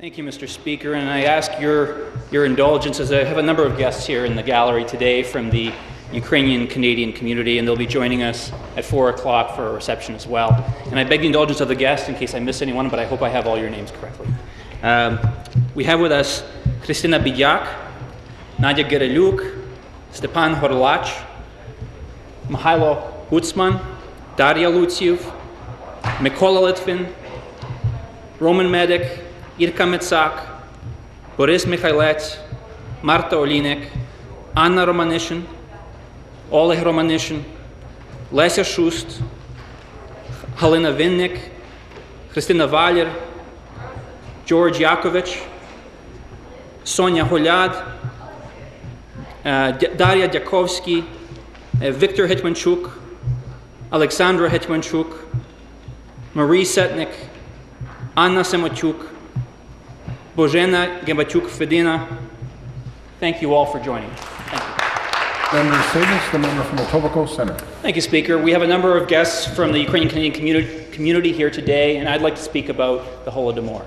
Thank you, Mr. Speaker, and I ask your indulgence as I have a number of guests here in the gallery today from the Ukrainian-Canadian community, and they'll be joining us at 4 o'clock for a reception as well. And I beg the indulgence of the guests in case I miss anyone, but I hope I have all your names correctly. We have with us Christina Bidyak, Nadia Gereluk, Stepan Horlach, Mihailo Hutzman, Daria Lutsiev, Mykola Litvin, Roman Medic, Irka Metsak, Boris Mikhailets, Marta Olinek, Anna Romanishin, Oleg Romanishin, Lesya Shust, Halina Vinnik, Kristina Valer, George Yakovich, Sonia Holyad, Daria Dyakovsky, Viktor Hetmanchuk, Alexandra Hetmanchuk, Marie Setnik, Anna Semotyuk, Bozhena Gebatyuk-Fedina. Thank you all for joining. Thank you. Member Sadis, the member from Etobicoke Centre. Thank you, Speaker. We have a number of guests from the Ukrainian-Canadian community here today, and I'd like to speak about the Holodomor.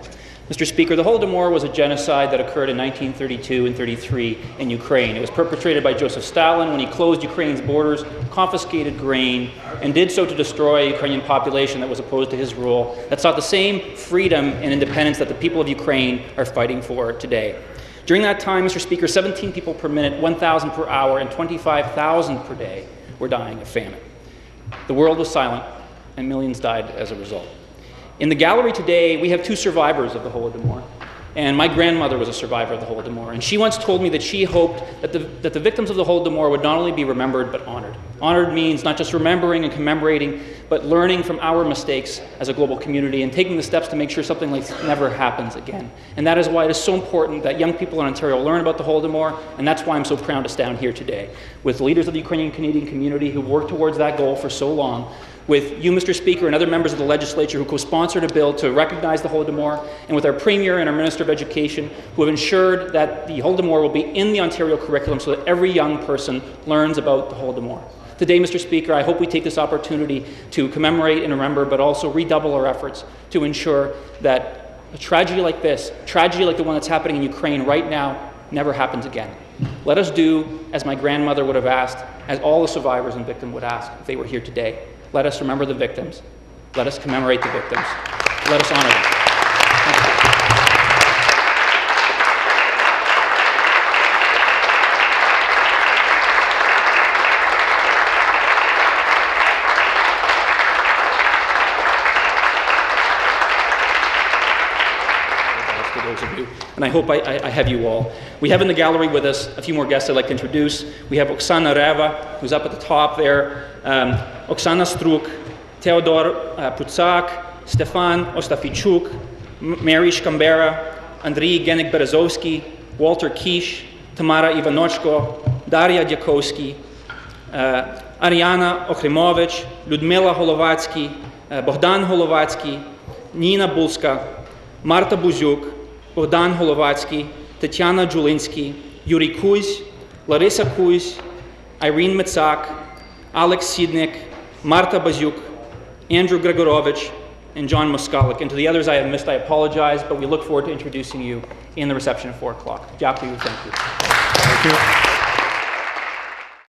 Mr. Speaker, the Holodomor was a genocide that occurred in 1932 and 33 in Ukraine. It was perpetrated by Joseph Stalin when he closed Ukraine's borders, confiscated grain, and did so to destroy a Ukrainian population that was opposed to his rule, that sought the same freedom and independence that the people of Ukraine are fighting for today. During that time, Mr. Speaker, 17 people per minute, 1,000 per hour, and 25,000 per day were dying of famine. The world was silent, and millions died as a result. In the gallery today, we have two survivors of the Holodomor, and my grandmother was a survivor of the Holodomor, and she once told me that she hoped that the victims of the Holodomor would not only be remembered, but honored. Honored means not just remembering and commemorating, but learning from our mistakes as a global community and taking the steps to make sure something like this never happens again. And that is why it is so important that young people in Ontario learn about the Holodomor, and that's why I'm so proud to stand here today with leaders of the Ukrainian-Canadian community who worked towards that goal for so long, with you, Mr. Speaker, and other members of the legislature who co-sponsored a bill to recognize the Holodomor, and with our Premier and our Minister of Education, who have ensured that the Holodomor will be in the Ontario curriculum so that every young person learns about the Holodomor. Today, Mr. Speaker, I hope we take this opportunity to commemorate and remember, but also redouble our efforts to ensure that a tragedy like this, tragedy like the one that's happening in Ukraine right now, never happens again. Let us do as my grandmother would have asked, as all the survivors and victims would ask if they were here today. Let us remember the victims. Let us commemorate the victims. Let us honor them. For those of you, and I hope I have you all. We have in the gallery with us a few more guests I'd like to introduce. We have Oksana Reva, who's up at the top there. Oksana Struk, Theodor Putsak, Stefan Ostafichuk, Mary Shkambera, Andriy Genik-Berezovsky, Walter Kish, Tamara Ivanochko, Daria Dyakovsky, Ariana Okhrimovich, Ludmila Holovatsky, Bogdan Holovatsky, Nina Bulska, Marta Buzyuk, Bogdan Holovatsky, Tatiana Julinsky, Yuri Kuz, Larissa Kuz, Irene Metsak, Alex Sidnik, Marta Bazyuk, Andrew Gregorovich, and John Moskalik. And to the others I have missed, I apologize, but we look forward to introducing you in the reception at 4 o'clock. Thank you. Thank you.